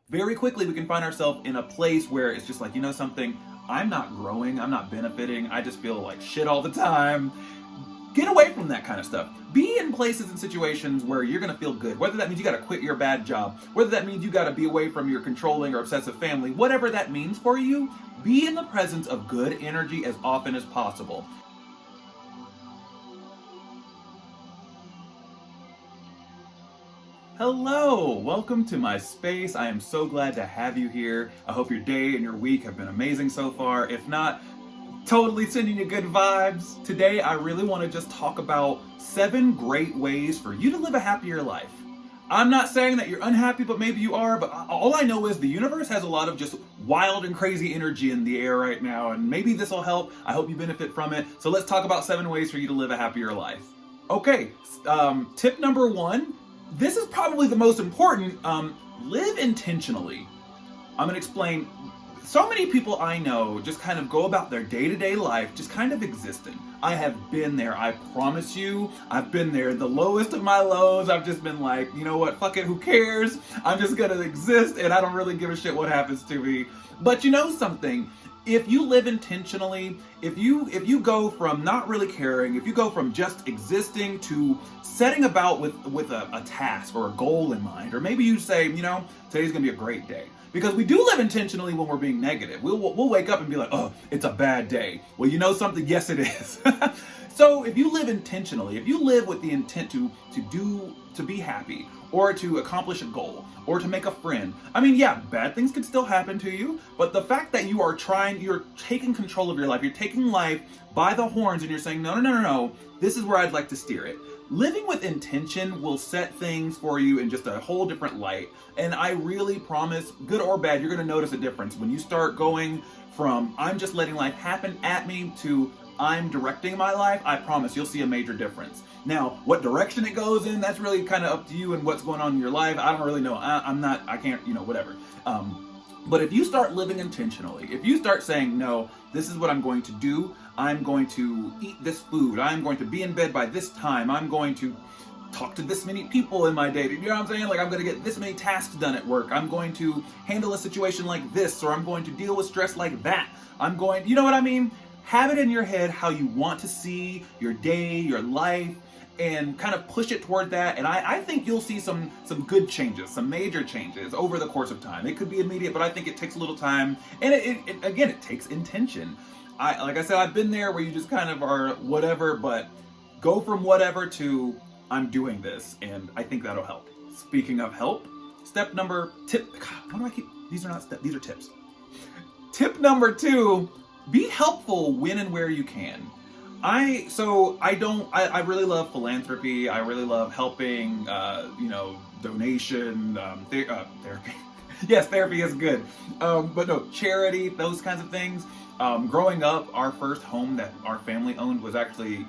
very quickly we can find ourselves in a place where it's just like, you know something, I'm not growing, I'm not benefiting, I just feel like shit all the time. Get away from that kind of stuff. Be in places and situations where you're gonna feel good. Whether that means you gotta quit your bad job, whether that means you gotta be away from your controlling or obsessive family, whatever that means for you, be in the presence of good energy as often as possible. Hello, welcome to my space. I am so glad to have you here. I hope your day and your week have been amazing so far. If not, totally sending you good vibes. Today, I really want to just talk about 7 great ways for you to live a happier life. I'm not saying that you're unhappy, but maybe you are, but all I know is the universe has a lot of just wild and crazy energy in the air right now, and maybe this will help. I hope you benefit from it. So let's talk about 7 ways for you to live a happier life. Okay, tip number 1. This is probably the most important. Live intentionally. I'm gonna explain. So many people I know just kind of go about their day-to-day life just kind of existing. I have been there, I promise you. I've been there, the lowest of my lows. I've just been like, you know what, fuck it, who cares? I'm just gonna exist and I don't really give a shit what happens to me. But you know something? If you live intentionally, if you go from not really caring, if you go from just existing to setting about with a task or a goal in mind, or maybe you say, you know, today's gonna be a great day. Because we do live intentionally when we're being negative. We'll wake up and be like, oh, it's a bad day. Well, you know something? Yes, it is. So if you live intentionally, if you live with the intent to be happy, or to accomplish a goal, or to make a friend, I mean, yeah, bad things could still happen to you, but the fact that you're taking control of your life, you're taking life by the horns, and you're saying, no, this is where I'd like to steer it. Living with intention will set things for you in just a whole different light. And I really promise, good or bad, you're gonna notice a difference when you start going from I'm just letting life happen at me to I'm directing my life. I promise you'll see a major difference. Now, what direction it goes in, that's really kind of up to you and what's going on in your life. I don't really know. I can't, whatever. But if you start living intentionally, if you start saying, no, this is what I'm going to do, I'm going to eat this food, I'm going to be in bed by this time, I'm going to talk to this many people in my day, you know what I'm saying? Like, I'm going to get this many tasks done at work, I'm going to handle a situation like this, or I'm going to deal with stress like that, you know what I mean? Have it in your head how you want to see your day, your life, and kind of push it toward that. And I think you'll see some good changes, some major changes over the course of time. It could be immediate, but I think it takes a little time. And it takes intention. Like I said, I've been there where you just kind of are whatever, but go from whatever to I'm doing this. And I think that'll help. Speaking of help, God, why do I keep, these are tips. Tip number 2, be helpful when and where you can. I really love philanthropy. I really love helping, donation, therapy. Yes, therapy is good. But no, charity, those kinds of things. Growing up, our first home that our family owned was actually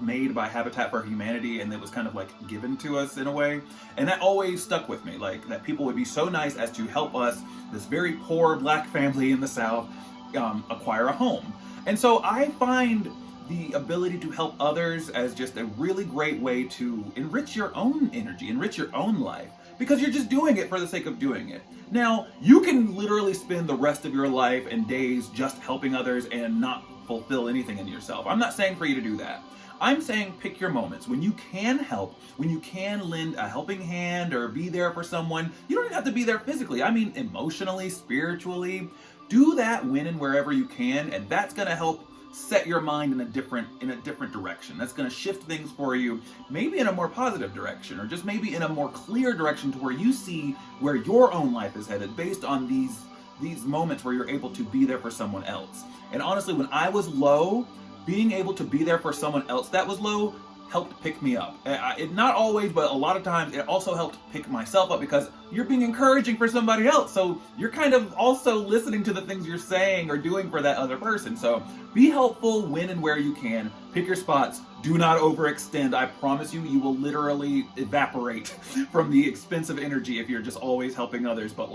made by Habitat for Humanity, and it was kind of like given to us in a way. And that always stuck with me, like that people would be so nice as to help us, this very poor black family in the South, acquire a home. And so I find the ability to help others as just a really great way to enrich your own energy, enrich your own life, because you're just doing it for the sake of doing it. Now, you can literally spend the rest of your life and days just helping others and not fulfill anything in yourself. I'm not saying for you to do that. I'm saying pick your moments. When you can help, when you can lend a helping hand or be there for someone, you don't even have to be there physically. I mean, emotionally, spiritually. Do that when and wherever you can, and that's gonna help set your mind in a different direction. That's going to shift things for you, maybe in a more positive direction, or just maybe in a more clear direction to where you see where your own life is headed based on these moments where you're able to be there for someone else. And honestly, when I was low, being able to be there for someone else that was low helped pick me up. It not always, but a lot of times it also helped pick myself up because you're being encouraging for somebody else. So you're kind of also listening to the things you're saying or doing for that other person. So be helpful when and where you can. Pick your spots. Do not overextend. I promise you, you will literally evaporate from the expensive energy if you're just always helping others. But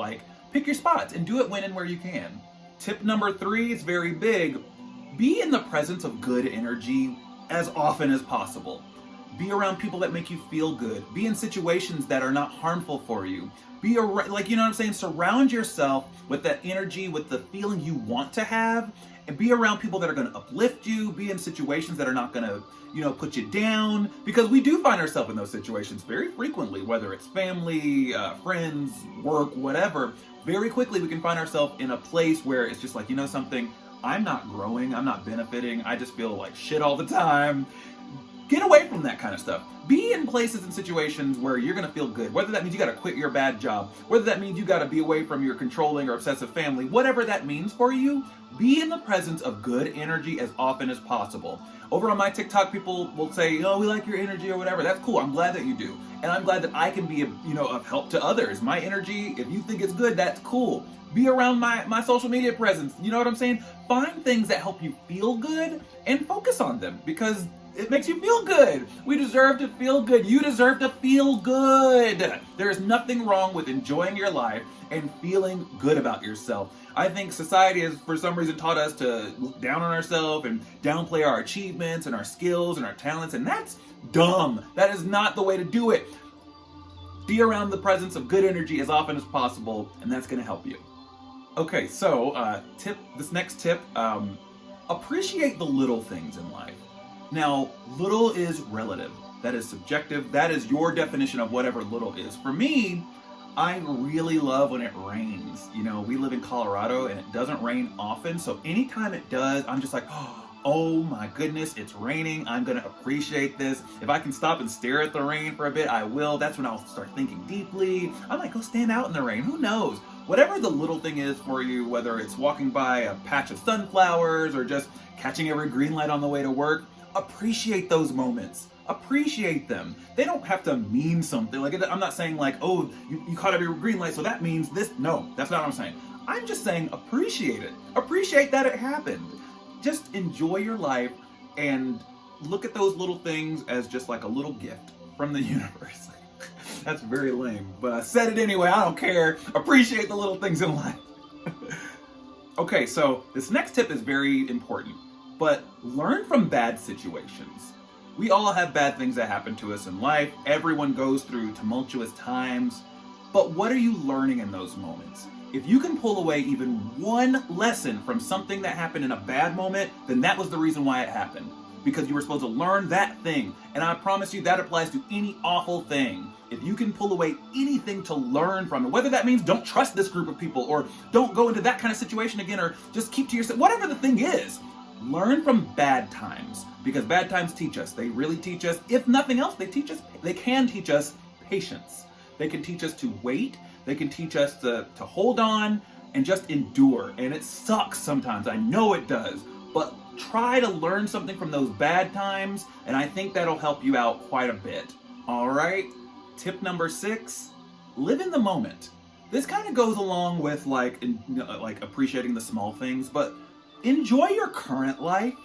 pick your spots and do it when and where you can. Tip number 3 is very big. Be in the presence of good energy as often as possible. Be around people that make you feel good. Be in situations that are not harmful for you. Be around, like, you know what I'm saying? Surround yourself with that energy, with the feeling you want to have, and be around people that are going to uplift you. Be in situations that are not going to, put you down, because we do find ourselves in those situations very frequently, whether it's family, friends, work, whatever. Very quickly we can find ourselves in a place where it's just like, you know something, I'm not growing, I'm not benefiting, I just feel like shit all the time. Get away from that kind of stuff. Be in places and situations where you're going to feel good. Whether that means you got to quit your bad job, whether that means you got to be away from your controlling or obsessive family, whatever that means for you, be in the presence of good energy as often as possible. Over on my TikTok, people will say, oh, we like your energy or whatever. That's cool. I'm glad that you do. And I'm glad that I can be, of help to others. My energy, if you think it's good, that's cool. Be around my social media presence. You know what I'm saying? Find things that help you feel good and focus on them, because it makes you feel good. We deserve to feel good. You deserve to feel good. There is nothing wrong with enjoying your life and feeling good about yourself. I think society has, for some reason, taught us to look down on ourselves and downplay our achievements and our skills and our talents, and that's dumb. That is not the way to do it. Be around the presence of good energy as often as possible, and that's going to help you. Okay, so this next tip, appreciate the little things in life. Now, little is relative. That is subjective. That is your definition of whatever little is. For me, I really love when it rains. We live in Colorado and it doesn't rain often. So anytime it does, I'm just like, oh my goodness, it's raining. I'm going to appreciate this. If I can stop and stare at the rain for a bit, I will. That's when I'll start thinking deeply. I might go stand out in the rain. Who knows? Whatever the little thing is for you, whether it's walking by a patch of sunflowers or just catching every green light on the way to work, appreciate those moments. Appreciate them. They don't have to mean something. Like, I'm not saying like, oh, you caught every green light, so that means this. No, that's not what I'm saying. I'm just saying appreciate it. Appreciate that it happened. Just enjoy your life and look at those little things as just like a little gift from the universe. That's very lame, but I said it anyway. I don't care. Appreciate the little things in life. Okay, so this next tip is very important. But learn from bad situations. We all have bad things that happen to us in life. Everyone goes through tumultuous times. But what are you learning in those moments? If you can pull away even one lesson from something that happened in a bad moment, then that was the reason why it happened. Because you were supposed to learn that thing. And I promise you that applies to any awful thing. If you can pull away anything to learn from it, whether that means don't trust this group of people or don't go into that kind of situation again or just keep to yourself, whatever the thing is. Learn from bad times, because bad times teach us. They really teach us. If nothing else, they can teach us patience. They can teach us to wait. They can teach us to hold on and just endure. And it sucks sometimes. I know it does. But try to learn something from those bad times, and I think that'll help you out quite a bit. All right? Tip number 6, live in the moment. This kind of goes along with like appreciating the small things, but enjoy your current life.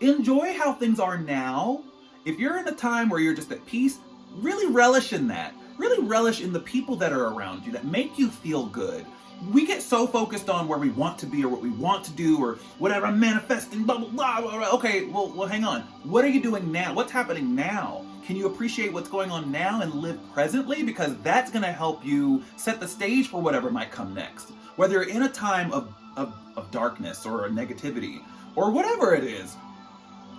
Enjoy how things are now. If you're in a time where you're just at peace, really relish in that. Really relish in the people that are around you that make you feel good. We get so focused on where we want to be or what we want to do or whatever, I'm manifesting, blah, blah, blah, blah, blah. Okay, well, hang on. What are you doing now? What's happening now? Can you appreciate what's going on now and live presently? Because that's going to help you set the stage for whatever might come next. Whether you're in a time of darkness or negativity or whatever it is,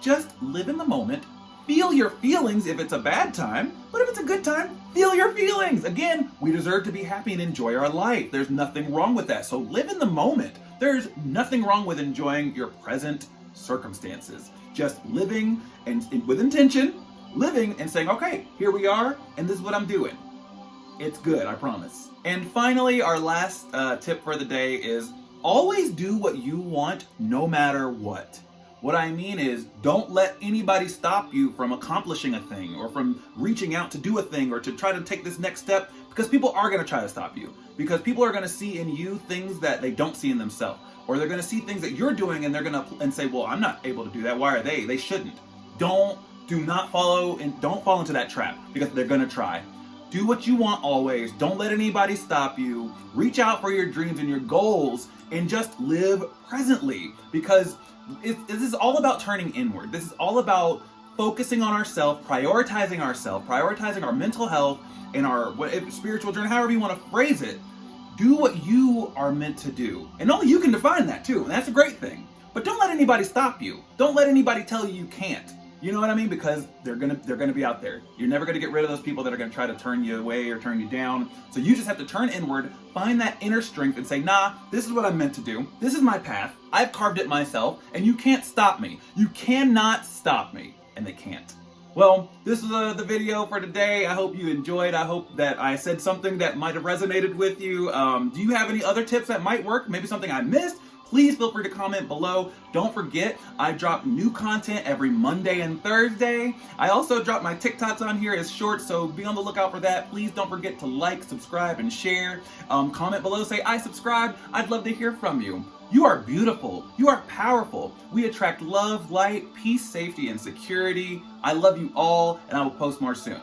just live in the moment. Feel your feelings if it's a bad time, but if it's a good time, feel your feelings. Again, we deserve to be happy and enjoy our life. There's nothing wrong with that. So live in the moment. There's nothing wrong with enjoying your present circumstances. Just living and with intention, living and saying, okay, here we are, and this is what I'm doing. It's good, I promise. And finally, our last tip for the day is always do what you want no matter what. What I mean is, don't let anybody stop you from accomplishing a thing or from reaching out to do a thing or to try to take this next step, because people are going to try to stop you. Because people are going to see in you things that they don't see in themselves. Or they're going to see things that you're doing and they're going to say, well, I'm not able to do that. Why are they? They shouldn't. Don't fall into that trap, because they're going to try. Do what you want always. Don't let anybody stop you. Reach out for your dreams and your goals and just live presently, because this is all about turning inward. This is all about focusing on ourselves, prioritizing our mental health and our spiritual journey, however you want to phrase it. Do what you are meant to do. And only you can define that too, and that's a great thing. But don't let anybody stop you. Don't let anybody tell you you can't. You know what I mean? Because they're gonna be out there. You're never gonna get rid of those people that are gonna try to turn you away or turn you down. So you just have to turn inward, find that inner strength and say, nah, this is what I'm meant to do. This is my path. I've carved it myself, and you can't stop me. You cannot stop me. And they can't. Well, this is the video for today. I hope you enjoyed. I hope that I said something that might have resonated with you. Do you have any other tips that might work? Maybe something I missed? Please feel free to comment below. Don't forget, I drop new content every Monday and Thursday. I also drop my TikToks on here as shorts, so be on the lookout for that. Please don't forget to like, subscribe, and share. Comment below, say, I subscribe. I'd love to hear from you. You are beautiful. You are powerful. We attract love, light, peace, safety, and security. I love you all, and I will post more soon.